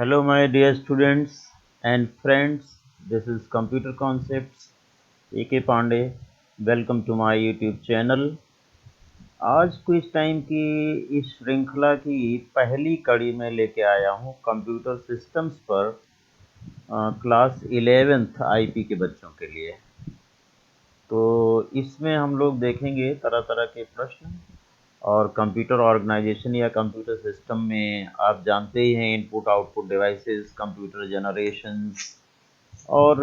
Hello, my dear students and friends. This is Computer Concepts. A.K. Pandey. Welcome to my YouTube channel. आज quiz time की इस श्रृंखला की पहली कड़ी में लेके आया हूँ कंप्यूटर सिस्टम्स पर क्लास 11th आईपी के बच्चों के लिए। तो इसमें हम लोग देखेंगे तरह तरह के प्रश्न और कंप्यूटर ऑर्गेनाइजेशन या कंप्यूटर सिस्टम में आप जानते ही हैं input output devices, computer generations और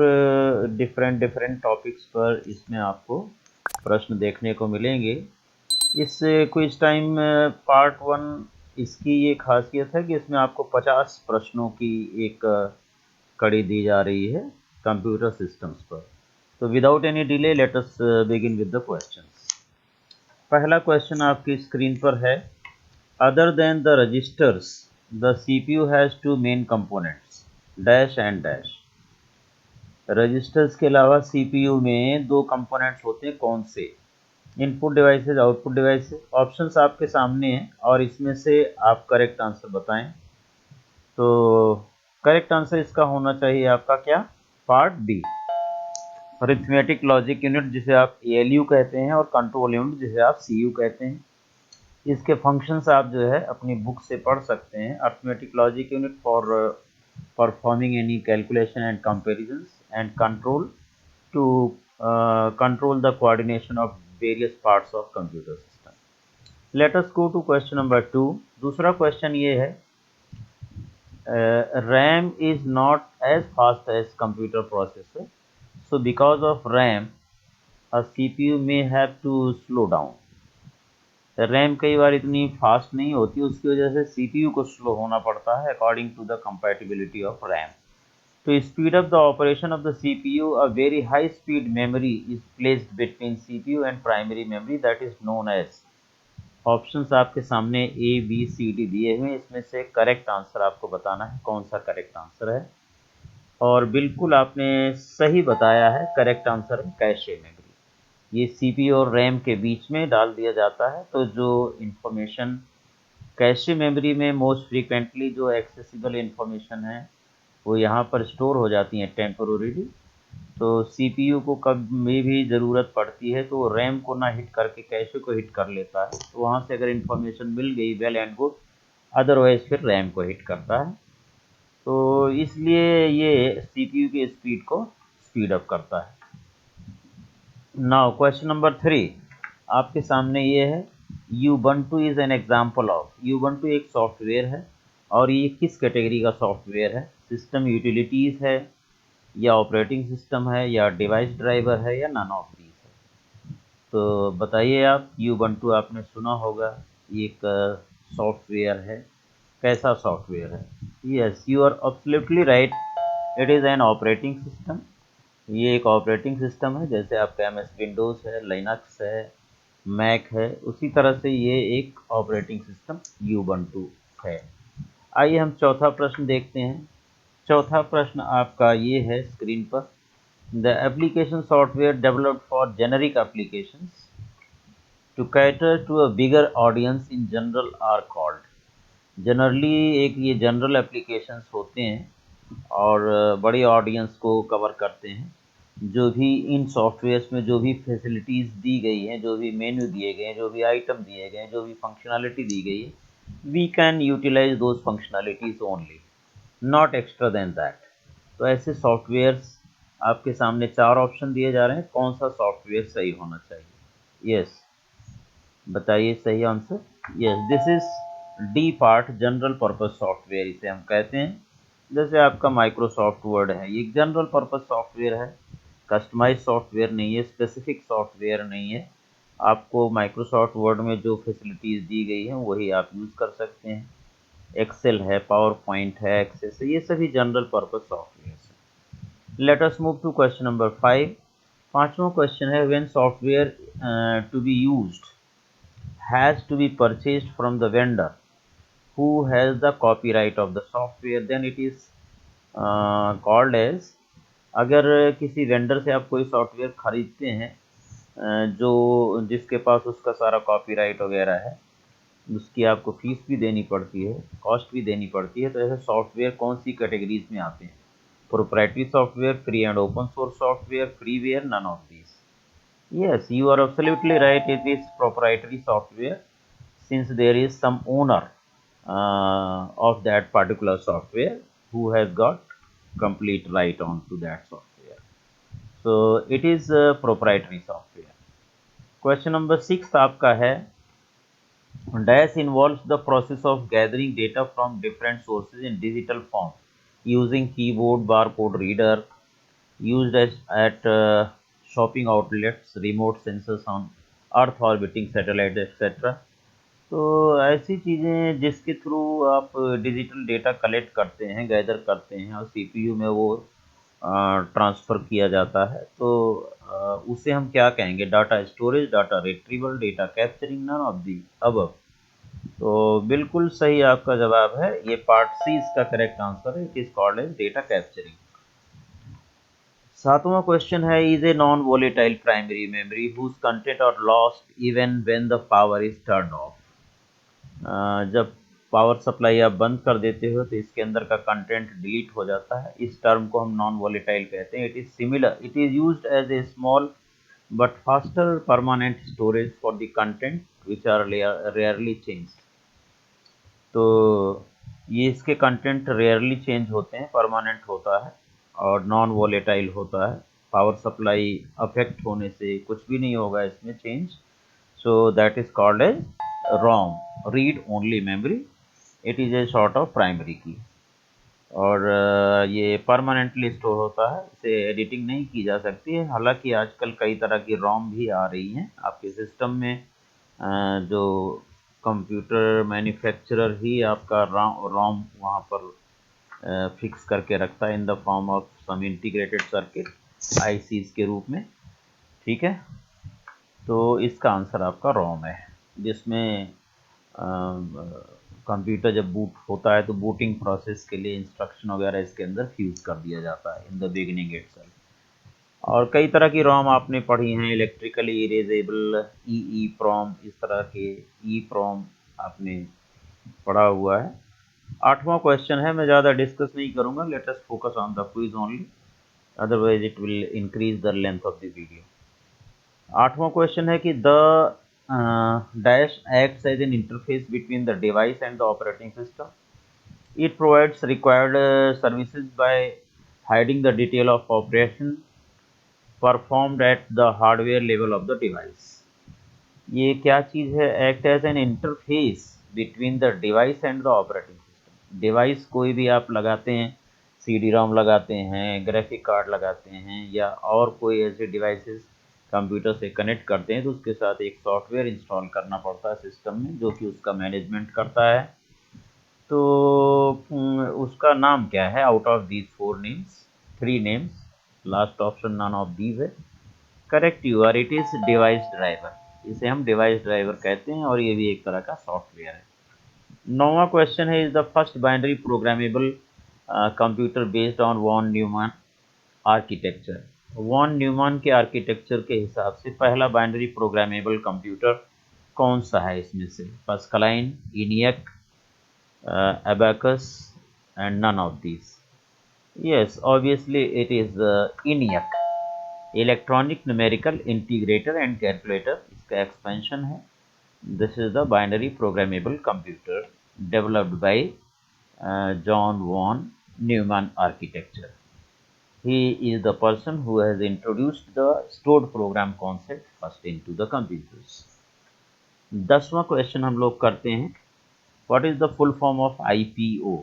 डिफरेंट टॉपिक्स पर इसमें आपको प्रश्न देखने को मिलेंगे। इस क्विज टाइम पार्ट 1 इसकी ये खासियत है कि इसमें आपको 50 प्रश्नों की एक कड़ी दी जा रही है कंप्यूटर सिस्टम्स पर। तो without any delay let us begin with the questions. पहला क्वेश्चन आपकी स्क्रीन पर है, other than the registers the CPU has two main components dash and dash. Registers के अलावा सीपीयू में दो कंपोनेंट्स होते हैं, कौन से? Input devices, output devices. Options आपके सामने हैं और इसमें से आप करेक्ट आंसर बताएं। तो करेक्ट आंसर इसका होना चाहिए आपका क्या? Part B, arithmetic logic unit जिसे आप एएलयू कहते हैं और कंट्रोल यूनिट जिसे आप सीयू कहते हैं। इसके फंक्शंस आप जो है अपनी बुक से पढ़ सकते हैं। Arithmetic logic unit for performing any calculation and comparisons and control to control the coordination of various parts of computer system. Let us go to question number 2. दूसरा क्वेश्चन ये है, RAM is not as fast as computer processor, so because of RAM a CPU may have to slow down. RAM कई बार इतनी fast नहीं होती, उसकी वजह से सीपीयू को स्लो होना पड़ता है according to the compatibility of RAM. To speed up the operation of the CPU, a very high speed memory is placed between CPU and primary memory that is known as। Options आपके सामने A B C D दिए हुए हैं, इसमें से correct answer आपको बताना है कौन सा करेक्ट आंसर है। और बिल्कुल आपने सही बताया है, करेक्ट आंसर है कैशे मेमोरी। ये सीपीयू और रैम के बीच में डाल दिया जाता है, तो जो इंफॉर्मेशन कैशे मेमोरी में मोस्ट फ्रीक्वेंटली जो एक्सेसिबल इंफॉर्मेशन है वो यहाँ पर स्टोर हो जाती हैं टेम्पोररीली। तो सीपीयू को कभी भी ज़रूरत पड़ती है तो रैम को ना हिट करके कैशे को हिट कर लेता है। तो वहाँ से अगर इंफॉर्मेशन मिल गई वेल एंड गुड, अदरवाइज फिर रैम को हिट करता है। तो इसलिए ये सीपीयू की स्पीड को स्पीड अप करता है। नाउ क्वेश्चन नंबर 3 आपके सामने ये है, Ubuntu is an example of. Ubuntu एक सॉफ्टवेयर है और ये किस कैटेगरी का सॉफ्टवेयर है? सिस्टम यूटिलिटीज़ है या ऑपरेटिंग सिस्टम है या डिवाइस ड्राइवर है या नन ऑफ दीज है? तो बताइए आप। Ubuntu आपने सुना होगा, ये एक सॉफ्टवेयर है। कैसा सॉफ्टवेयर है? Yes, you are absolutely right, it is an operating system. ये एक ऑपरेटिंग सिस्टम है, जैसे आपका एमएस विंडोज़ है, लिनक्स है, मैक है, उसी तरह से ये एक ऑपरेटिंग सिस्टम Ubuntu है। आइए हम चौथा प्रश्न देखते हैं। चौथा प्रश्न आपका ये है स्क्रीन पर, the application software developed for generic applications to cater to a bigger audience in general are called. Generally एक ये जनरल एप्लीकेशंस होते हैं और बड़ी ऑडियंस को कवर करते हैं। जो भी इन सॉफ्टवेयर्स में जो भी फैसिलिटीज़ दी गई हैं, जो भी मेन्यू दिए गए हैं, जो भी आइटम दिए गए हैं, जो भी फंक्शनैलिटी दी गई है, we can utilize those functionalities only, not extra than that. तो ऐसे सॉफ्टवेयर्स आपके सामने 4 ऑप्शन दिए जा रहे हैं, कौन सा सॉफ्टवेयर सही होना चाहिए? यस, बताइए सही answer. Yes, this is D part, general purpose software इसे हम कहते हैं। जैसे आपका माइक्रोसॉफ्ट वर्ड है, ये जनरल पर्पस सॉफ्टवेयर है, कस्टमाइज सॉफ्टवेयर नहीं है, स्पेसिफिक सॉफ्टवेयर नहीं है। आपको माइक्रोसॉफ्ट वर्ड में जो फैसिलिटीज़ दी गई हैं वही आप यूज़ कर सकते हैं। एक्सेल है, पावर पॉइंट है, एक्सेस है, ये सभी जनरल पर्पस सॉफ्टवेयर हैं। Let us move to question number 5। पांचवा क्वेश्चन है, when software to be used has to be purchased from the vendor who has the copyright of the software, then it is called as। अगर किसी vendor से आप कोई software खरीदते हैं जो जिसके पास उसका सारा कॉपीराइट वगैरह है, उसकी आपको फीस भी देनी पड़ती है, कॉस्ट भी देनी पड़ती है। तो ऐसे सॉफ्टवेयर कौन सी कैटेगरीज में आते हैं? Proprietary software, free and open source software, freeware, none of these. Yes, you are absolutely right. It is proprietary software since there is some owner of that particular software who has got complete right on to that software. So it is proprietary software. Question number 6 आपका है, dash involves the process of gathering data from different sources in digital form using keyboard, barcode reader, used as at shopping outlets, remote sensors on earth orbiting satellites, etc. तो ऐसी चीज़ें जिसके through आप digital data collect करते हैं, gather करते हैं और सीपीयू में वो ट्रांसफ़र किया जाता है, तो उसे हम क्या कहेंगे? Data storage, data retrieval, data capturing, none of the above. तो बिल्कुल सही आपका जवाब है, ये पार्ट सी इसका करेक्ट आंसर है। It is called as data capturing. सातवां क्वेश्चन है, is a non volatile primary memory whose content are lost even when the power is turn off. जब पावर सप्लाई आप बंद कर देते हो तो इसके अंदर का कंटेंट डिलीट हो जाता है। इस टर्म को हम नॉन वोलेटाइल कहते हैं। It is similar, it is used as a small but faster permanent storage for the content which are rarely changed. तो ये इसके कंटेंट रेयरली चेंज होते हैं, परमानेंट होता है और नॉन वोलेटाइल होता है। पावर सप्लाई अफेक्ट होने से कुछ भी नहीं होगा इसमें change. So that is called as ROM, read only memory. It is a sort of primary की और ये परमानेंटली स्टोर होता है, इसे एडिटिंग नहीं की जा सकती है। हालांकि आजकल कई तरह की ROM भी आ रही हैं आपके सिस्टम में, जो कंप्यूटर मैन्युफैक्चरर ही आपका ROM वहाँ पर फिक्स करके रखता है in the form of some integrated circuit ICs के रूप में। ठीक है, तो इसका आंसर आपका ROM है, जिसमें कंप्यूटर जब बूट होता है तो बूटिंग प्रोसेस के लिए इंस्ट्रक्शन वगैरह इसके अंदर फ्यूज कर दिया जाता है इन द बिगिनिंग इटसेल्फ। और कई तरह की ROM आपने पढ़ी हैं, इलेक्ट्रिकली इरेजेबल, EEPROM, इस तरह के EEPROM आपने पढ़ा हुआ है। आठवां क्वेश्चन है, मैं ज़्यादा डिस्कस नहीं करूँगा, let us focus on the quiz only, otherwise it will increase the length of the video. आठवां क्वेश्चन है कि the dash acts as an interface between the device and the operating system. It provides required services by hiding the detail of operation performed at the hardware level of the device. ये क्या चीज़ है? Act as an interface between the device and the operating system. Device कोई भी आप लगाते हैं, CD-ROM लगाते हैं, ग्राफिक कार्ड लगाते हैं, या और कोई ऐसे डिवाइसेस कंप्यूटर से कनेक्ट करते हैं, तो उसके साथ एक सॉफ्टवेयर इंस्टॉल करना पड़ता है सिस्टम में, जो कि उसका मैनेजमेंट करता है। तो उसका नाम क्या है? Out of these 4 names, 3 names, last option none of these है। Correct you are, it is device driver. इसे हम डिवाइस ड्राइवर कहते हैं और ये भी एक तरह का सॉफ्टवेयर है। नौवां क्वेश्चन है, is the first binary programmable computer based on von Neumann architecture. Von Neumann के आर्किटेक्चर के हिसाब से पहला बाइनरी प्रोग्रामेबल कंप्यूटर कौन सा है इसमें से? Pascaline, ENIAC, abacus, and none of these? Yes, obviously it is ENIAC, electronic numerical integrator and calculator, इसका एक्सपेंशन है। This is the binary programmable computer developed by John von Neumann architecture. He is the person who has introduced the stored program concept first into the computers. 10वां question हम लोग करते हैं, what is the full form of IPO?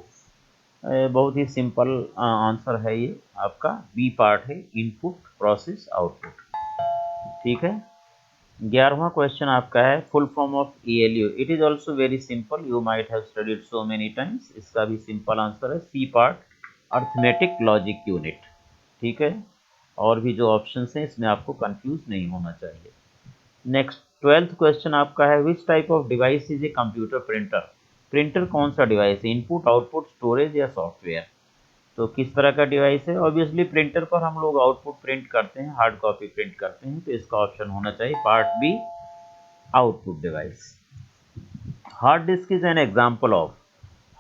बहुत ही simple answer है ये आपका, बी पार्ट है, इनपुट प्रोसेस आउटपुट। ठीक है। 11वां क्वेश्चन आपका है, full form of ALU। It is also very simple, you might have studied so many times. इसका भी सिंपल आंसर है C part, arithmetic logic unit. ठीक है, और भी जो ऑप्शन हैं इसमें आपको कंफ्यूज नहीं होना चाहिए। नेक्स्ट 12th क्वेश्चन आपका है, which type of device is a computer printer? Printer कौन सा डिवाइस है? इनपुट, आउटपुट, स्टोरेज या सॉफ्टवेयर? तो किस तरह का डिवाइस है? ऑब्वियसली प्रिंटर पर हम लोग आउटपुट प्रिंट करते हैं, हार्ड कॉपी प्रिंट करते हैं, तो इसका ऑप्शन होना चाहिए part B, output device. Hard disk is an example of,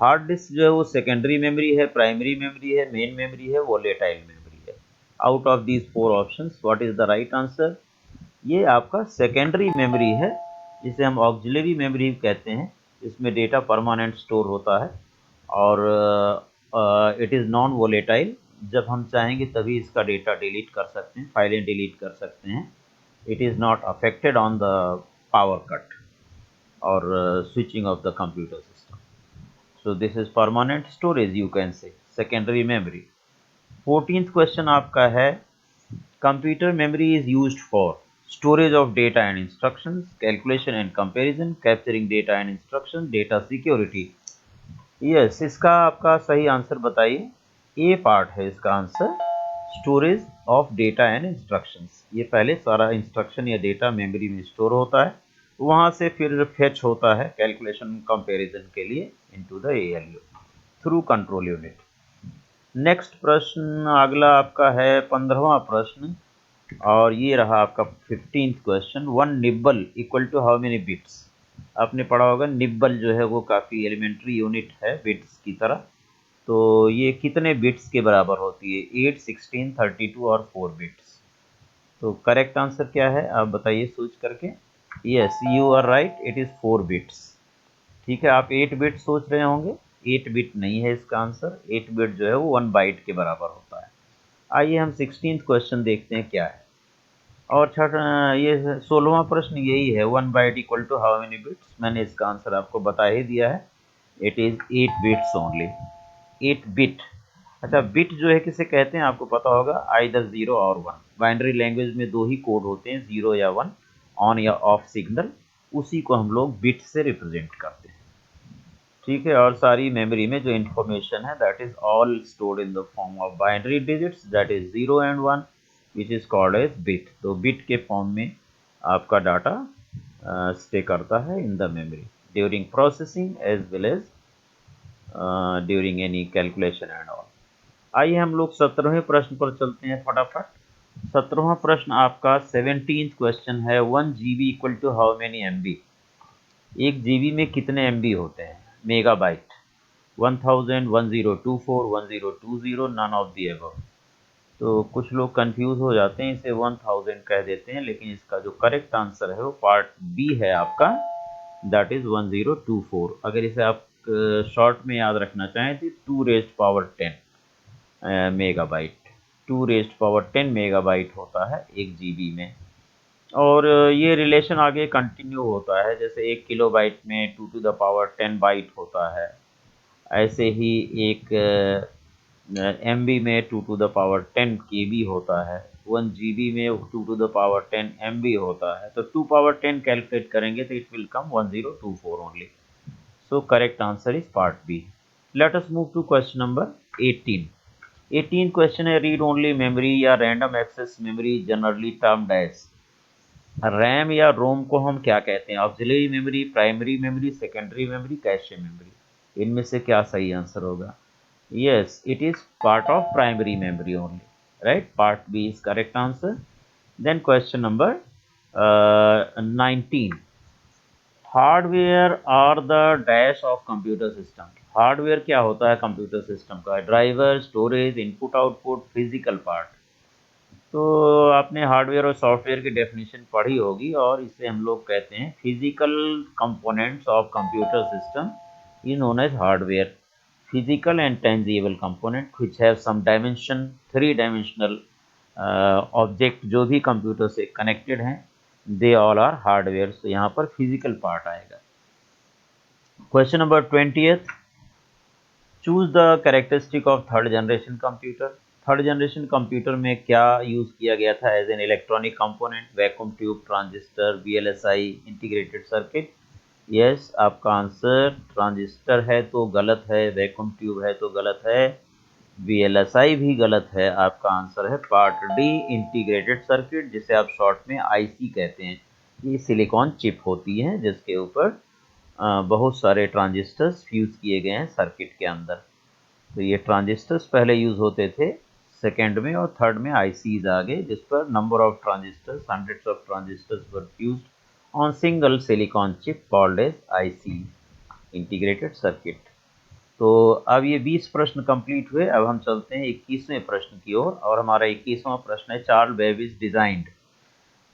hard disk जो है वो सेकेंडरी मेमोरी है, प्राइमरी मेमोरी है, मेन मेमोरी है, वोलेटाइल मेमोरी है। Out of these 4 options what is the right answer? ये आपका सेकेंडरी मेमोरी है, जिसे हम ऑक्सिलरी मेमोरी कहते हैं। इसमें डेटा परमानेंट स्टोर होता है और इट इज़ नॉन वोलेटाइल। जब हम चाहेंगे तभी इसका डेटा डिलीट कर सकते हैं, फाइलें डिलीट कर सकते हैं। It is not affected on the power cut और switching of the computer system. So this is permanent storage, you can say, secondary memory. 14th question आपका है, computer memory is used for storage of data and instructions, calculation and comparison, capturing data and instruction, data security. Yes, इसका आपका सही answer बताइए। ए part है इसका answer, storage of data and instructions. ये पहले सारा इंस्ट्रक्शन या डेटा मेमोरी में स्टोर होता है, वहाँ से फिर फेच होता है कैलकुलेशन कंपैरिजन के लिए into the ALU through control unit. Next प्रश्न अगला आपका है 15वां प्रश्न, और ये रहा आपका 15th question. One nibble equal to how many bits? आपने पढ़ा होगा निब्बल जो है वो काफ़ी एलिमेंट्री यूनिट है बिट्स की तरह। तो ये कितने बिट्स के बराबर होती है? 8, 16, 32 और 4 बिट्स। तो करेक्ट आंसर क्या है आप बताइए सोच करके। Yes, you are right, it is 4 bits. ठीक है, आप 8 बिट सोच रहे होंगे, 8 बिट नहीं है इसका आंसर। 8 बिट जो है वो 1 बाइट के बराबर होता है। आइए हम 16th क्वेश्चन देखते हैं क्या है। और ये 16वां प्रश्न यही है, 1 byte equal to how many bits? मैंने इसका आंसर आपको बता ही दिया है, it is 8 bits only. 8 bit. अच्छा, बिट जो है किसे कहते हैं आपको पता होगा, आइदर 0 और 1। बाइनरी लैंग्वेज में 2 ही कोड होते हैं, 0 या 1, ऑन या ऑफ सिग्नल। उसी को हम लोग बिट से रिप्रेजेंट करते हैं। ठीक है, और सारी मेमोरी में जो इंफॉर्मेशन है that is all stored in the form of binary digits, that is 0 and 1, which is called as bit. तो बिट के फॉर्म में आपका डाटा स्टे करता है in the memory during processing as well as during any calculation and all. आइए हम लोग 17वें प्रश्न पर चलते हैं फटाफट। 17वां प्रश्न आपका 17th क्वेश्चन है, 1 GB equal to how many MB? 1 GB में कितने MB होते हैं? Megabyte, 1000, 1024, 1020, none of the above. तो कुछ लोग कंफ्यूज हो जाते हैं, इसे 1000 कह देते हैं, लेकिन इसका जो करेक्ट आंसर है वो पार्ट बी है आपका, दैट इज 1024। अगर इसे आप शॉर्ट में याद रखना चाहें तो 2 raised power 10 megabyte. 2 raised power 10 megabyte होता है 1 GB में। और ये रिलेशन आगे कंटिन्यू होता है, जैसे 1 किलोबाइट में 2 टू द पावर 10 बाइट होता है, ऐसे ही एक MB में 2 टू द पावर 10 KB होता है, 1 GB में 2 टू द पावर 10 MB होता है। तो 2 पावर 10 कैलकुलेट करेंगे तो it will come 1024 only. So correct answer is part B. Let us move to question number 18। 18 question है, रीड ओनली मेमोरी या random access memory generally termed as? RAM या ROM को हम क्या कहते हैं? Auxiliary memory, primary memory, secondary memory, cache memory. इनमें से क्या सही आंसर होगा? Yes, it is part of primary memory only, right? Part B is correct answer. Then question number 19, hardware are the dash of computer system? Hardware क्या होता है computer system का? Driver, storage, input output, physical part. तो आपने hardware और software की definition पढ़ी होगी, और इसे हम लोग कहते हैं physical components of computer system is known as hardware. Physical and tangible component which have some dimension, 3 dimensional object जो भी कंप्यूटर से कनेक्टेड हैं, दे ऑल आर हार्डवेयर। तो यहाँ पर फिजिकल पार्ट आएगा। Question number 20th, choose the characteristic of third generation computer. Third generation computer में क्या यूज़ किया गया था as an electronic component? Vacuum tube, transistor, VLSI, integrated circuit. Yes, आपका आंसर ट्रांजिस्टर है तो गलत है, वैक्यूम ट्यूब है तो गलत है, VLSI भी गलत है। आपका आंसर है पार्ट डी, इंटीग्रेटेड सर्किट, जिसे आप शॉर्ट में IC कहते हैं। ये सिलिकॉन चिप होती है जिसके ऊपर बहुत सारे ट्रांजिस्टर्स फ्यूज़ किए गए हैं सर्किट के अंदर। तो ये ट्रांजिस्टर्स पहले यूज़ होते थे, सेकेंड में और थर्ड में ICs आ गए, जिस पर number of transistors, hundreds of transistors were fused on single silicon chip called as IC। Integrated circuit. तो अब ये 20 प्रश्न कंप्लीट हुए। अब हम चलते हैं 21वें प्रश्न की ओर, और हमारा 21वां प्रश्न है Charles Babbage designed.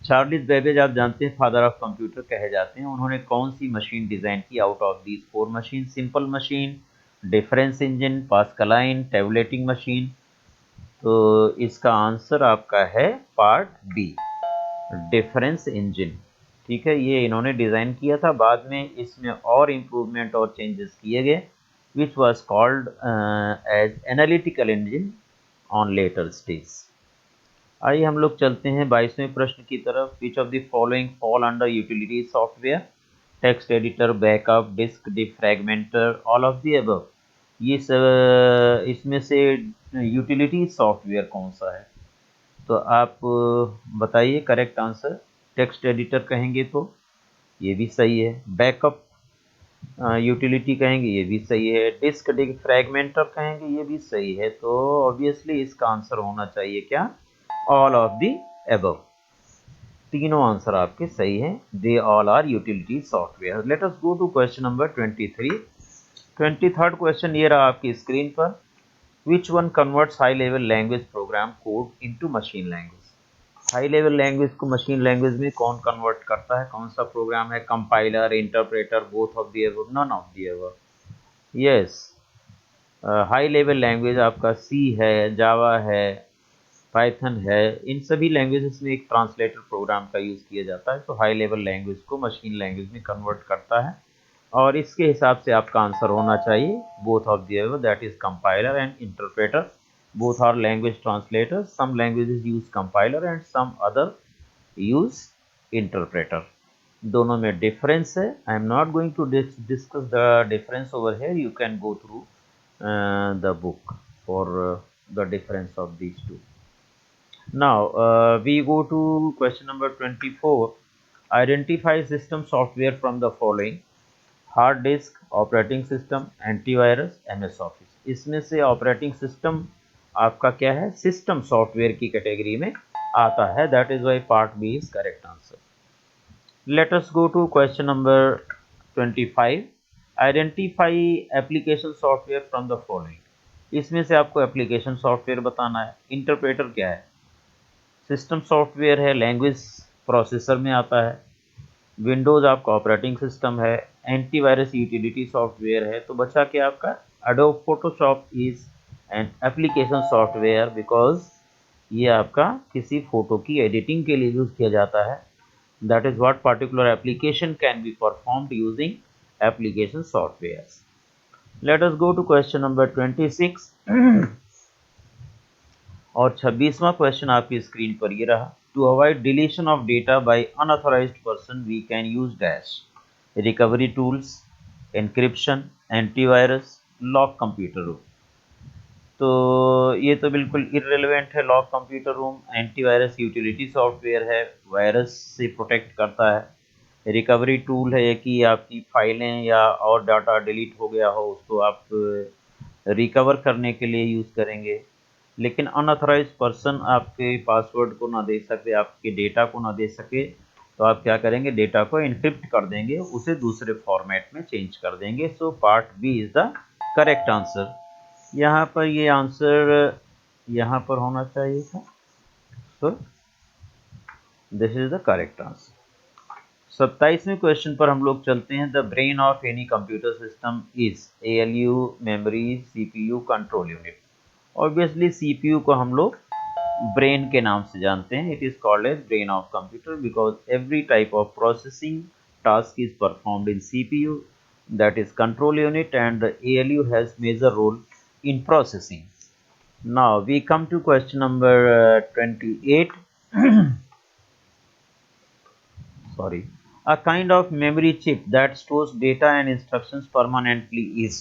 Charles Babbage आप जानते हैं फादर ऑफ कंप्यूटर कहे जाते हैं। उन्होंने कौन सी मशीन डिजाइन की out of these 4 machine? Simple machine, difference engine, Pascaline, tabulating machine. तो इसका आंसर आपका है पार्ट बी, डिफरेंस इंजन। ठीक है, ये इन्होंने डिजाइन किया था, बाद में इसमें और इम्प्रूवमेंट और चेंजेस किए गए, which was called as analytical engine on later stage. आइए हम लोग चलते हैं 22वें प्रश्न की तरफ। Which of the following fall under utility software? Text editor, backup, disk defragmenter, all of the above. ये सब इसमें से यूटिलिटी सॉफ्टवेयर कौन सा है? तो आप बताइए करेक्ट आंसर। टेक्स्ट एडिटर कहेंगे तो ये भी सही है, बैकअप यूटिलिटी कहेंगे ये भी सही है, डिस्क फ्रैगमेंटर कहेंगे ये भी सही है। तो ऑब्वियसली इसका आंसर होना चाहिए क्या? All of the above. तीनों आंसर आपके सही हैं, they all are utility software. Let us go to question number 23। 23rd question ये रहा आपकी स्क्रीन पर। Which one converts high level language program code into machine language? High level language को machine language में कौन कन्वर्ट करता है? कौन सा प्रोग्राम है? Compiler, interpreter, both of the above, none of the above. Yes, high level language आपका सी है, जावा है, पाइथन है। इन सभी लैंग्वेजेस में एक ट्रांसलेटर प्रोग्राम का यूज़ किया जाता है। तो हाई लेवल लैंग्वेज को मशीन लैंग्वेज में कन्वर्ट करता है, और इसके हिसाब से आपका आंसर होना चाहिए both of the above, that is compiler and interpreter. Both are language translators, some languages use compiler and some other use interpreter. दोनों में डिफरेंस है। I am not going to discuss the difference over here, you can go through the book for the difference of these two. Now we go to question number 24. Identify system software from the following: hard disk, operating system, antivirus, MS office. इसमें से operating system आपका क्या है? System software की category में आता है, that is why part B is correct answer. Let us go to question number 25। Identify application software from the following. इसमें से आपको एप्लीकेशन सॉफ्टवेयर बताना है। इंटरप्रेटर क्या है? सिस्टम सॉफ्टवेयर है, लैंग्वेज प्रोसेसर में आता है। विंडोज़ आपका ऑपरेटिंग सिस्टम है। एंटीवायरस यूटिलिटी सॉफ्टवेयर है। तो बचा क्या आपका? Adobe Photoshop is an application software, because ये आपका किसी फोटो की एडिटिंग के लिए यूज़ किया जाता है। That is what particular application can be performed using application software. Let us go to question number 26। और 26वां क्वेश्चन आपकी स्क्रीन पर ये रहा। To avoid deletion of data by unauthorized person we can use dash: recovery tools, encryption, antivirus, lock computer room. तो ये तो बिल्कुल इररिलेवेंट है। Lock computer room antivirus utility software है, वायरस से प्रोटेक्ट करता है। रिकवरी टूल है कि आपकी फाइलें या और डाटा डिलीट हो गया हो उसको आप रिकवर करने के लिए यूज़ करेंगे। लेकिन अनऑथराइज पर्सन आपके पासवर्ड को ना दे सके, आपके डेटा को ना दे सके, तो आप क्या करेंगे? डेटा को इनक्रिप्ट कर देंगे, उसे दूसरे फॉर्मेट में चेंज कर देंगे। So part B is the correct answer. यहाँ पर ये आंसर यहाँ पर होना चाहिए था। So this is the correct answer. 27वें क्वेश्चन पर हम लोग चलते हैं। The brain of any computer system is ALU, memory, CPU, control unit. Obviously CPU को हम लोग ब्रेन के नाम से जानते हैं। It is called as brain of computer because every type of processing task is performed in CPU, that is control unit, and the ALU has major role in processing. Now we come to question number 28. Sorry. A kind of memory chip that stores data and instructions permanently is.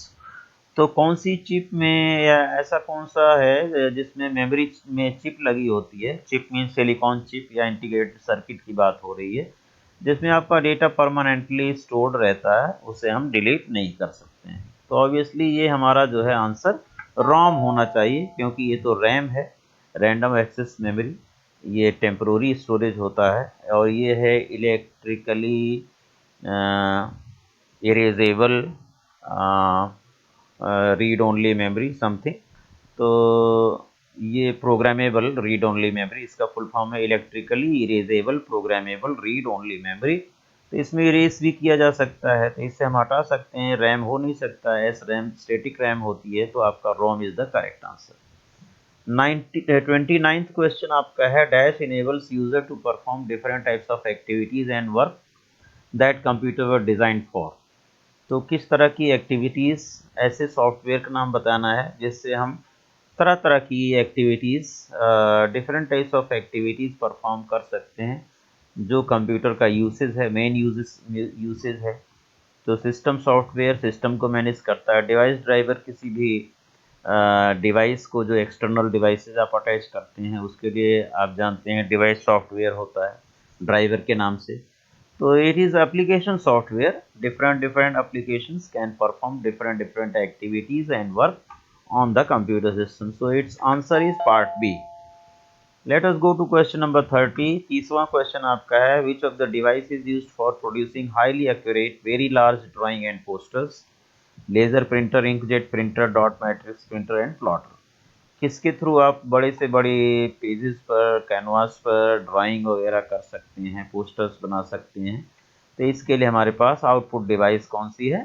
तो कौन सी chip में, या ऐसा कौन सा है जिसमें memory में चिप लगी होती है? चिप मीन सिलिकॉन चिप या इंटीग्रेटेड सर्किट की बात हो रही है, जिसमें आपका डेटा परमानेंटली स्टोर्ड रहता है, उसे हम डिलीट नहीं कर सकते हैं। तो ऑब्वियसली ये हमारा जो है आंसर रोम होना चाहिए, क्योंकि ये तो रैम है, रैंडम एक्सेस मेमोरी। ये टेम्प्रोरी स्टोरेज होता है, और ये है electrically erasable read only memory something. तो ये प्रोग्रामेबल रीड ओनली मेमोरी, इसका फुल फॉर्म है electrically erasable programmable read only memory. तो इसमें इरेज भी किया जा सकता है, तो इससे हम हटा सकते हैं। रैम हो नहीं सकता है, रैम स्टेटिक रैम होती है, तो आपका ROM is the correct answer. 29th question आपका है, dash enables user to perform different types of activities and work that computer were design for. तो किस तरह की एक्टिविटीज, ऐसे सॉफ्टवेयर का नाम बताना है जिससे हम तरह तरह की activities, different types of activities perform कर सकते हैं जो कंप्यूटर का यूसेज है, मेन यूसेज है। तो सिस्टम सॉफ्टवेयर सिस्टम को मैनेज करता है। डिवाइस ड्राइवर किसी भी डिवाइस को, जो एक्सटर्नल डिवाइसेस आप अटैच करते हैं उसके लिए आप जानते हैं डिवाइस सॉफ्टवेयर होता है ड्राइवर के नाम से। तो it is application software, different applications can perform different activities and work on the computer system. So its answer is part B. Let us go to question number 30. तीसवा question आपका है, which of the device is used for producing highly accurate very large drawing and posters? Laser printer, inkjet printer, dot matrix printer and plotter. किसके through आप बड़े से बड़े pages पर, canvas पर drawing वगैरह कर सकते हैं, पोस्टर्स बना सकते हैं? तो इसके लिए हमारे पास आउटपुट डिवाइस कौन सी है?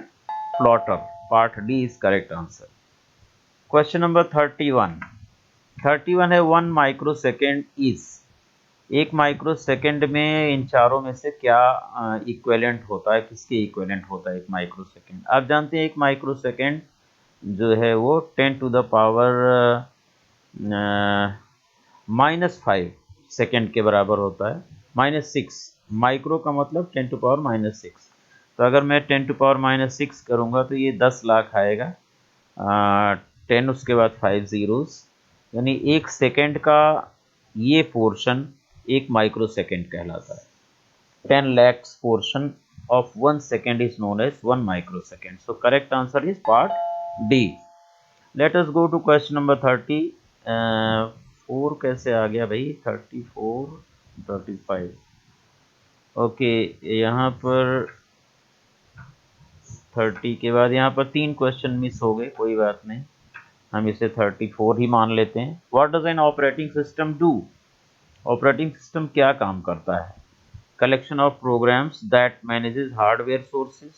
Plotter. Part D is correct answer. Question number 31 है, 1 माइक्रोसेकेंड इज। 1 माइक्रोसेकेंड में इन चारों में से क्या इक्विवेलेंट होता है, किसके इक्विवेलेंट होता है 1 माइक्रोसेकेंड? आप जानते हैं 1 माइक्रोसेकेंड जो है वो 10⁻⁻⁻⁵ सेकेंड के बराबर होता है। -6 माइक्रो का मतलब 10⁻⁻⁶। तो अगर मैं 10⁻⁻⁶ करूँगा तो ये 10 लाख आएगा। 10 उसके बाद 5 zeros, यानी 1 सेकेंड का ये पोर्शन 1 माइक्रोसेकेंड कहलाता है। 10 lakhs portion of 1 second is known as 1 microsecond. So correct answer is part D. Let us go to question number 30. 4 कैसे आ गया भाई? 34, 35। ओके, यहाँ पर 30 के बाद यहाँ पर 3 क्वेश्चन मिस हो गए, कोई बात नहीं, हम इसे 34 ही मान लेते हैं। What does an operating system do? Operating system क्या काम करता है? Collection of programs that manages hardware sources,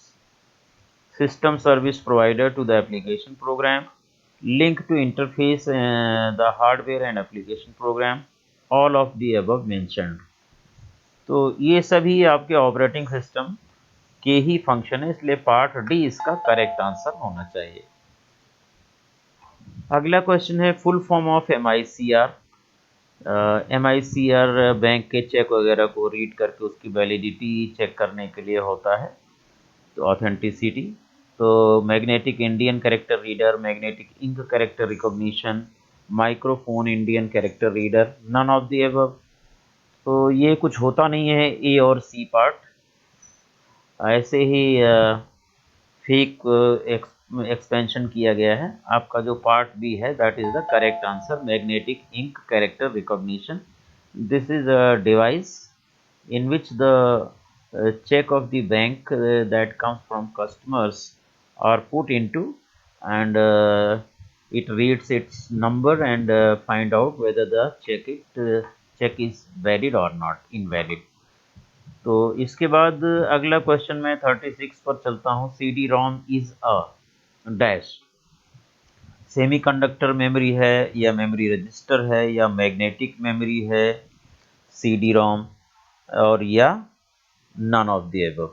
system service provider to the application program, link to interface the hardware and application program, all of the above mentioned. तो ये सभी आपके operating system के ही function है, इसलिए पार्ट डी इसका correct answer होना चाहिए। अगला क्वेश्चन है, full form of MICR। MICR bank के चेक वगैरह को रीड करके उसकी वैलिडिटी चेक करने के लिए होता है, तो ऑथेंटिसिटी। तो magnetic Indian character reader, magnetic ink character recognition, microphone Indian character reader, none of the above. तो ये कुछ होता नहीं है ए और सी पार्ट, ऐसे ही फेक एक्सपेंशन किया गया है। आपका जो पार्ट बी है that is the correct answer, magnetic ink character recognition. This is a device in which the check of the bank that comes from customers are put into, and it reads its number and find out whether the check is valid or not invalid. तो इसके बाद अगला question मैं 36 पर चलता हूँ। CD-ROM is a dash. Semiconductor memory है या मेमोरी रजिस्टर है या मैग्नेटिक मेमोरी है CD-ROM, और या नन ऑफ द अबव।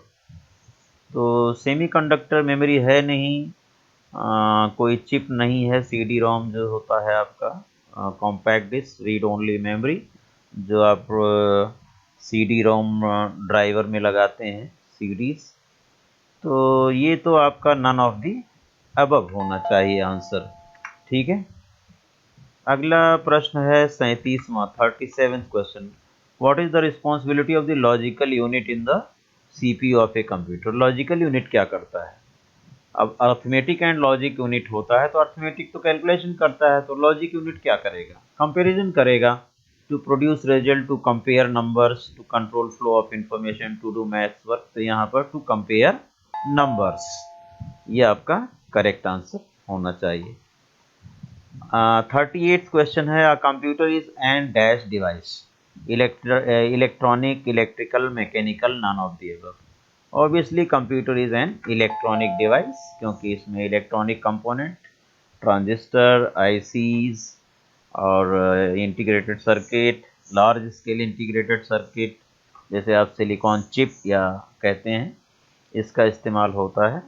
तो सेमीकंडक्टर मेमोरी है नहीं, कोई चिप नहीं है। CD-ROM जो होता है आपका compact disk read only memory, जो आप CD-ROM ड्राइवर में लगाते हैं CDs। तो ये तो आपका नन ऑफ द अबव होना चाहिए आंसर, ठीक है। अगला प्रश्न है 37वां, 37th question. What is the responsibility of the logical unit in the CPU of a computer? Logical unit क्या करता है? अब अर्थमेटिक एंड लॉजिक यूनिट होता है, तो अर्थमेटिक तो कैलकुलेशन करता है, तो लॉजिक यूनिट क्या करेगा? कंपैरिजन करेगा, to produce result, to compare numbers, to control flow of information, to do maths work. तो यहाँ पर टू कंपेयर नंबर्स। ये आपका करेक्ट आंसर होना चाहिए। 38th क्वेश्चन है, a computer is an dash device, electronic, electrical, mechanical, none of the above. Obviously computer is an electronic device, क्योंकि इसमें इलेक्ट्रॉनिक कंपोनेंट, ट्रांजिस्टर, आईसीज और integrated circuit, large scale integrated circuit, जैसे आप silicon chip या कहते हैं, इसका इस्तेमाल होता है।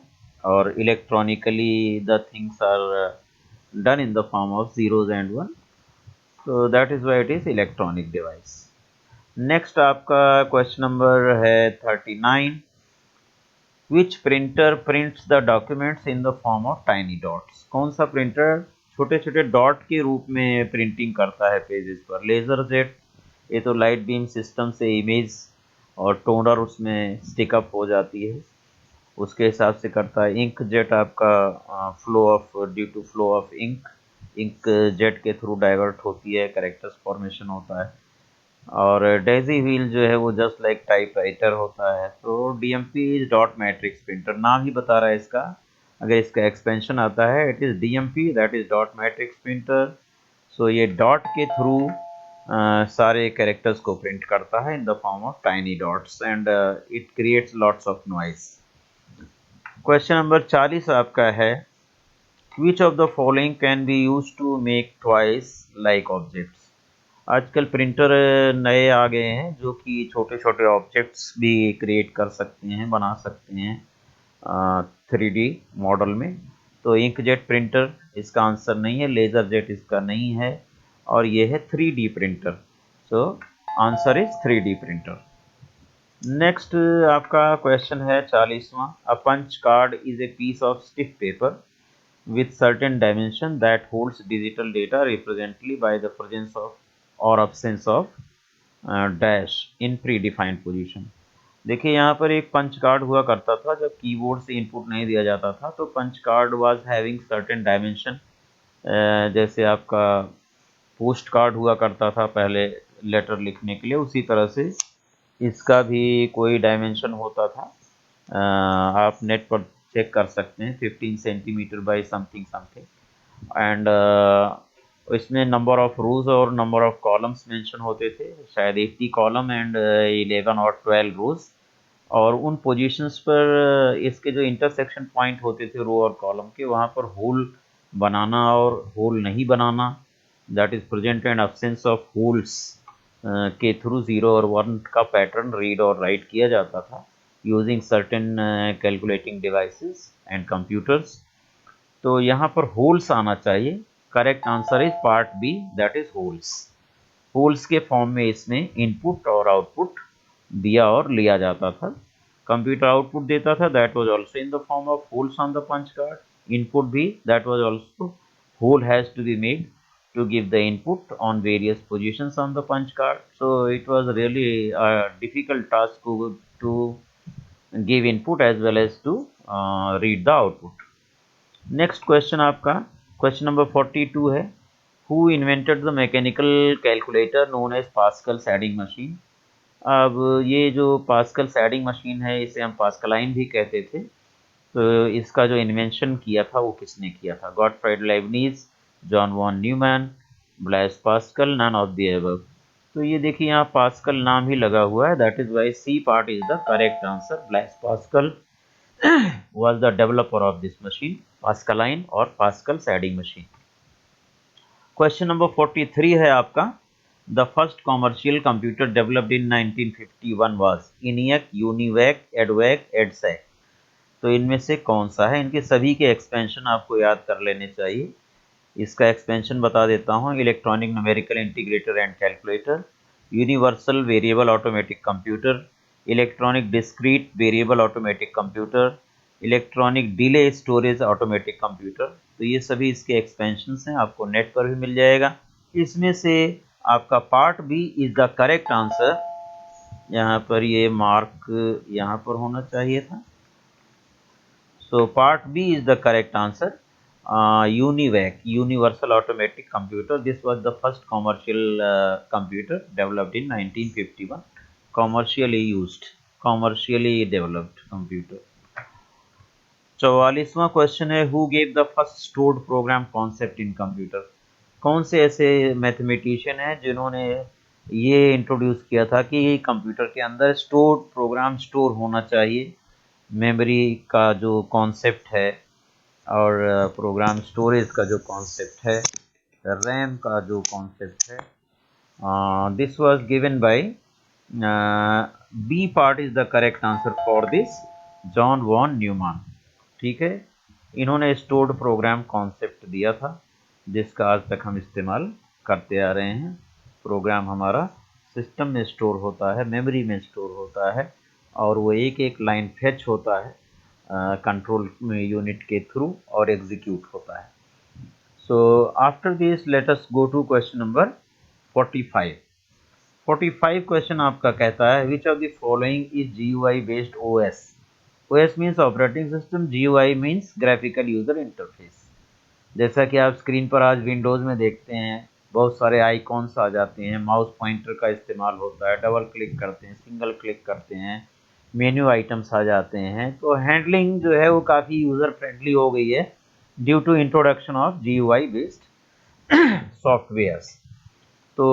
और electronically the things are done in the form of zeros and one, so that is why it is electronic device. Next आपका क्वेश्चन नंबर है 39, which printer prints the documents in the form of tiny dots? कौन सा printer छोटे छोटे dot के रूप में printing करता है पेजेस पर? लेजर जेट, ये तो लाइट बीम सिस्टम से इमेज और टोनर उसमें स्टिकअप हो जाती है, उसके हिसाब से करता है। इंक जेट आपका flow of, due to flow of ink, ink jet के थ्रू डाइवर्ट होती है, करेक्टर्स फॉर्मेशन होता है। और डेजी व्हील जो है वो जस्ट लाइक टाइपराइटर होता है। तो DMP is dot matrix printer, नाम ही बता रहा है इसका। अगर इसका एक्सपेंशन आता है, it is DMP, that is dot matrix printer. So ये डॉट के थ्रू सारे कैरेक्टर्स को प्रिंट करता है in the form of tiny dots, and it creates lots of noise. Question number 40 आपका है, which of the following can be use to make toys like objects? आजकल printer नए आ गए हैं जो कि छोटे छोटे ऑब्जेक्ट्स भी क्रिएट कर सकते हैं, बना सकते हैं 3D मॉडल में। तो इंकजेट प्रिंटर इसका आंसर नहीं है, लेजर जेट इसका नहीं है, और ये है 3D printer. So answer is 3D printer. Next आपका क्वेश्चन है 40वां, a punch card is a piece of stiff paper with certain dimension that holds digital data represently by the presence of or absence of dash in predefined position। देखिए यहाँ पर एक punch card हुआ करता था जब कीबोर्ड से input नहीं दिया जाता था, तो punch card was having certain dimension, जैसे आपका पोस्ट कार्ड हुआ करता था पहले लेटर लिखने के लिए, उसी तरह से इसका भी कोई डायमेंशन होता था। आप नेट पर चेक कर सकते हैं, 15 centimetre by something something, and इसमें नंबर ऑफ रोज और नंबर ऑफ कॉलम्स मेंशन होते थे, शायद 80 कॉलम एंड 11 और 12 रोज। और उन पोजीशंस पर इसके जो इंटरसेक्शन पॉइंट होते थे रो और कॉलम के, वहाँ पर होल बनाना और होल नहीं बनाना, that is present and absence of holes के थ्रू 0 और 1 का पैटर्न रीड और राइट किया जाता था using certain calculating devices and computers. तो यहाँ पर होल्स आना चाहिए, correct answer is part B, that is holes. Holes के फॉर्म में इसमें इनपुट और आउटपुट दिया और लिया जाता था। कंप्यूटर आउटपुट देता था, that was also in the form of holes on the punch card. Input भी, that was also hole has to be made to give the input on various positions on the punch card. So it was really a difficult task to give input as well as to read the output. Next question आपका question number 42 है, who invented the mechanical calculator known as Pascal's adding machine? अब ये जो pascal adding machine है, इसे हम Pascaline भी कहते थे। तो इसका जो इन्वेंशन किया था वो किसने किया था? Gottfried Leibniz, John von Neumann, Blaise Pascal, none of the above. तो ये देखिए यहाँ पास्कल नाम ही लगा हुआ है, that is why C part is the correct answer. Blaise Pascal was the developer of this machine, Pascaline और Pascal shading machine। Question number 43 है आपका, the first commercial computer developed in 1951 was ENIAC, UNIVAC, EDVAC, EDSAC। तो इनमें से कौन सा है? इनके सभी के एक्सपेंशन आपको याद कर लेने चाहिए। इसका एक्सपेंशन बता देता हूँ, electronic numerical integrator and calculator, universal variable automatic computer, electronic discrete variable automatic computer, electronic delay storage automatic computer. तो ये सभी इसके एक्सपेंशंस हैं, आपको नेट पर भी मिल जाएगा। इसमें से आपका part B is the correct answer. यहाँ पर ये मार्क यहाँ पर होना चाहिए था। So part B is the correct answer. UNIVAC, Universal Automatic Computer. This was the first commercial computer developed in 1951. Commercially used, commercially developed computer. 44वां question है, who gave the first stored program concept in computer. कौन से ऐसे mathematician हैं जिन्होंने ये introduce किया था कि कंप्यूटर के अंदर स्टोर्ड प्रोग्राम स्टोर होना चाहिए। मेमोरी का जो कॉन्सेप्ट है और प्रोग्राम स्टोरेज का जो कॉन्सेप्ट है, रैम का जो कॉन्सेप्ट है, this was given by B part is the correct answer for this, John von Neumann. ठीक है, इन्होंने स्टोर्ड प्रोग्राम कॉन्सेप्ट दिया था जिसका आज तक हम इस्तेमाल करते आ रहे हैं। प्रोग्राम हमारा सिस्टम में स्टोर होता है, मेमोरी में स्टोर होता है और वो एक एक लाइन फेच होता है कंट्रोल यूनिट के थ्रू और एग्जीक्यूट होता है। So after this let us go to question number 45। 45 question आपका कहता है, which of the following is GUI based OS। OS means operating system, GUI means graphical user interface. जैसा कि आप स्क्रीन पर आज विंडोज़ में देखते हैं, बहुत सारे आइकॉन्स आ जाते हैं, माउस पॉइंटर का इस्तेमाल होता है, डबल क्लिक करते हैं, सिंगल क्लिक करते हैं, मेन्यू आइटम्स आ जाते हैं। तो हैंडलिंग जो है वो काफ़ी यूज़र फ्रेंडली हो गई है due to introduction of GUI based softwares. तो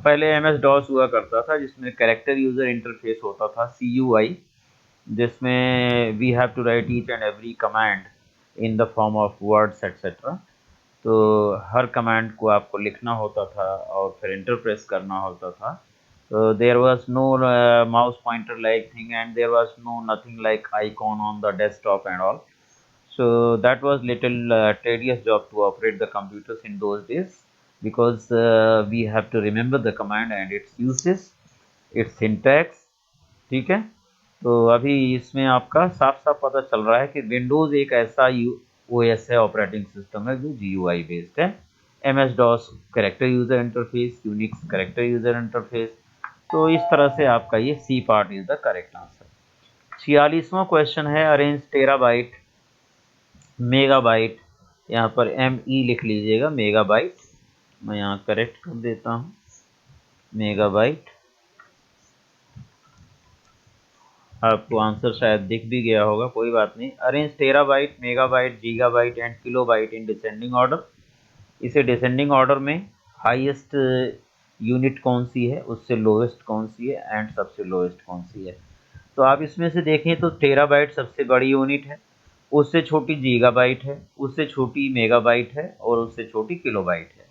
पहले MS-DOS हुआ करता था जिसमें कैरेक्टर यूज़र इंटरफेस होता था, CUI, जिसमें we have to write each and every command in the form of words etcetera. तो हर कमांड को आपको लिखना होता था और फिर इंटर प्रेस करना होता था। तो there was no mouse pointer like thing and there was no nothing like icon on the desktop and all. So that was little tedious job to operate the computers in those days because we have to remember the command and its uses, its syntax। ठीक है, तो अभी इसमें आपका साफ साफ पता चल रहा है कि विंडोज़ एक ऐसा OS है, ऑपरेटिंग सिस्टम है जो GUI बेस्ड है। MS-DOS character user interface, Unix character user interface. तो इस तरह से आपका ये C part is the correct answer. 46वां क्वेश्चन है, अरेंज टेराबाइट मेगाबाइट, यहाँ पर ME लिख लीजिएगा, मेगाबाइट। मैं यहाँ करेक्ट कर देता हूँ, मेगाबाइट। आपको आंसर शायद दिख भी गया होगा, कोई बात नहीं। Arrange terabyte, megabyte, gigabyte and kilobyte in descending order. इसे डिसेंडिंग ऑर्डर में हाईएस्ट यूनिट कौन सी है, उससे लोएस्ट कौन सी है एंड सबसे लोएस्ट कौन सी है। तो आप इसमें से देखें तो टेराबाइट सबसे बड़ी यूनिट है, उससे छोटी गीगाबाइट है, उससे छोटी मेगाबाइट है और उससे छोटी किलोबाइट है।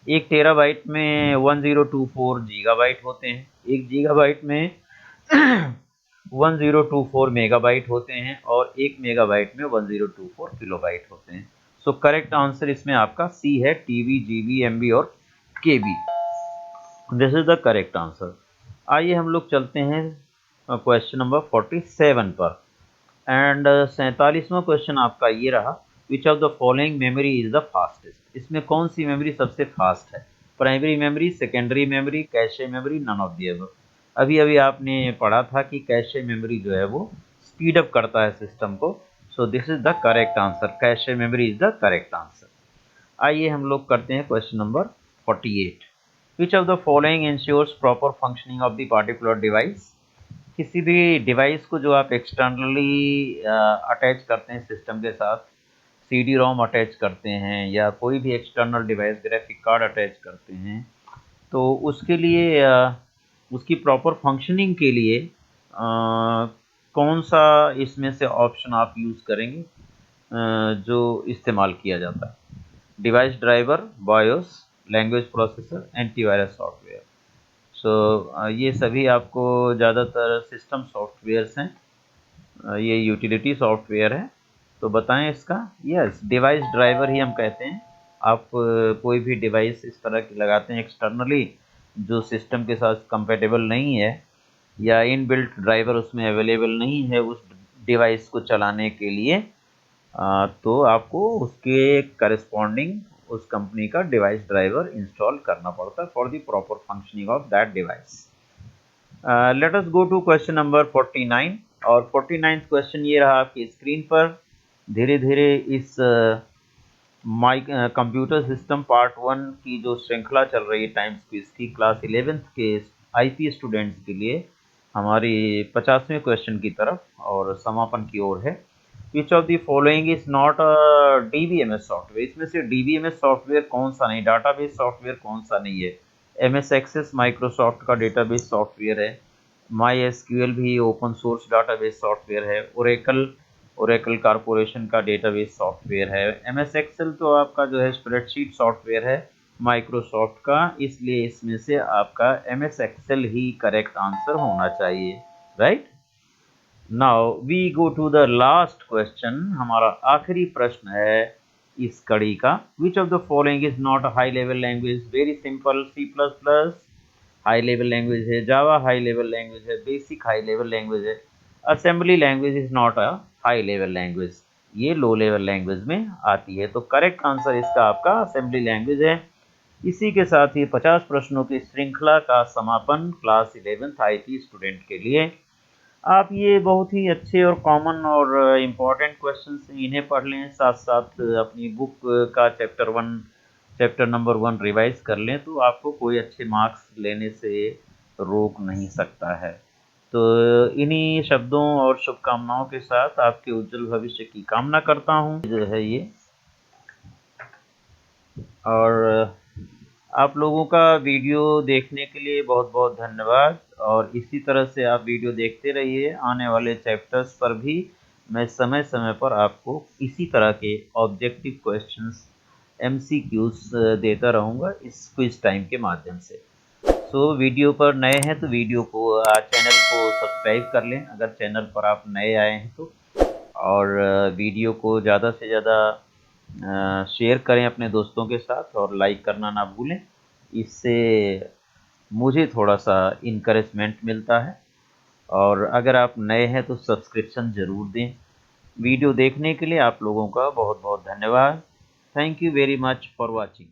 एक टेराबाइट में 1024 गीगाबाइट होते हैं, एक गीगाबाइट में 1024 मेगाबाइट होते हैं और एक मेगाबाइट में 1024 किलोबाइट होते हैं। सो करेक्ट आंसर इसमें आपका सी है, TB, GB, MB और KB। This is the correct answer. आइए हम लोग चलते हैं क्वेश्चन नंबर 47 पर। एंड 47वां क्वेश्चन आपका ये रहा, which of the following memory is the fastest. इसमें कौन सी मेमोरी सबसे फास्ट है? Primary memory, secondary memory, cache memory, none of the above. अभी अभी आपने पढ़ा था कि कैशे मेमोरी जो है वो स्पीड अप करता है सिस्टम को। So this is the correct answer, cache memory is the correct answer. आइए हम लोग करते हैं question number 48। Which of the following ensures proper functioning of the particular device. किसी भी डिवाइस को जो आप एक्सटर्नली अटैच करते हैं सिस्टम के साथ, CD-ROM अटैच करते हैं या कोई भी external device, graphic card attach करते हैं, तो उसके लिए उसकी प्रॉपर फंक्शनिंग के लिए कौन सा इसमें से ऑप्शन आप यूज़ करेंगे जो इस्तेमाल किया जाता है? Device driver, BIOS, language processor, antivirus software. सो ये सभी आपको ज़्यादातर सिस्टम सॉफ्टवेयर्स हैं, ये यूटिलिटी सॉफ्टवेयर है। तो बताएं इसका। यस, डिवाइस ड्राइवर ही हम कहते हैं। आप कोई भी डिवाइस इस तरह की लगाते हैं एक्सटर्नली जो सिस्टम के साथ कंपेटेबल नहीं है या इनबिल्ट ड्राइवर उसमें अवेलेबल नहीं है उस डिवाइस को चलाने के लिए, तो आपको उसके करस्पॉन्डिंग उस कंपनी का डिवाइस ड्राइवर इंस्टॉल करना पड़ता है for the proper functioning of that device. Let us go to question number 49। और 49th क्वेश्चन ये रहा आपकी स्क्रीन पर। धीरे धीरे इस माइक कंप्यूटर सिस्टम पार्ट 1 की जो श्रृंखला चल रही है टाइम्स क्विज की, क्लास 11th के IP स्टूडेंट्स के लिए हमारी 50वें क्वेश्चन की तरफ और समापन की ओर है। Which of the following is not a DBMS software, इसमें से डीबीएमएस सॉफ्टवेयर कौन सा नहीं, डाटाबेस सॉफ्टवेयर कौन सा नहीं है। एमएस एक्सेस माइक्रोसॉफ्ट का डेटाबेस सॉफ्टवेयर है, माई एसक्यूएल भी ओपन सोर्स डाटाबेस सॉफ्टवेयर है, ओरेकल ओरेकल कारपोरेशन का डेटाबेस सॉफ्टवेयर है, एमएस एक्सेल तो आपका जो है स्प्रेडशीट सॉफ्टवेयर है माइक्रोसॉफ्ट का, इसलिए इसमें से आपका एमएस एक्सेल ही करेक्ट आंसर होना चाहिए, right. Now we go to the last question, हमारा आखिरी प्रश्न है इस कड़ी का। Which of the following is not a high level language, very simple, C plus plus high level language है, जावा हाई लेवल लैंग्वेज है, बेसिक हाई लेवल लैंग्वेज है, assembly language is not a high level language, ये low level language में आती है। तो correct answer इसका आपका असेंबली लैंग्वेज है। इसी के साथ ही 50 प्रश्नों की श्रृंखला का समापन क्लास 11th आईटी स्टूडेंट के लिए। आप ये बहुत ही अच्छे और कॉमन और इम्पॉर्टेंट क्वेश्चंस इन्हें पढ़ लें, साथ साथ अपनी बुक का चैप्टर नंबर 1 रिवाइज कर लें, तो आपको कोई अच्छे मार्क्स लेने से रोक नहीं सकता है। तो इन्हीं शब्दों और शुभकामनाओं के साथ आपके उज्जवल भविष्य की कामना करता हूँ जो है ये। और आप लोगों का वीडियो देखने के लिए बहुत बहुत धन्यवाद, और इसी तरह से आप वीडियो देखते रहिए। आने वाले चैप्टर्स पर भी मैं समय समय पर आपको इसी तरह के ऑब्जेक्टिव क्वेश्चंस एमसीक्यूज देता रहूँगा इस क्विज टाइम के माध्यम से। सो वीडियो पर नए हैं तो वीडियो को चैनल को सब्सक्राइब कर लें अगर चैनल पर आप नए आए हैं तो, और वीडियो को ज़्यादा से ज़्यादा शेयर करें अपने दोस्तों के साथ, और लाइक करना ना भूलें, इससे मुझे थोड़ा सा इनकरेजमेंट मिलता है। और अगर आप नए हैं तो सब्सक्रिप्शन ज़रूर दें। वीडियो देखने के लिए आप लोगों का बहुत बहुत धन्यवाद। Thank you very much for watching.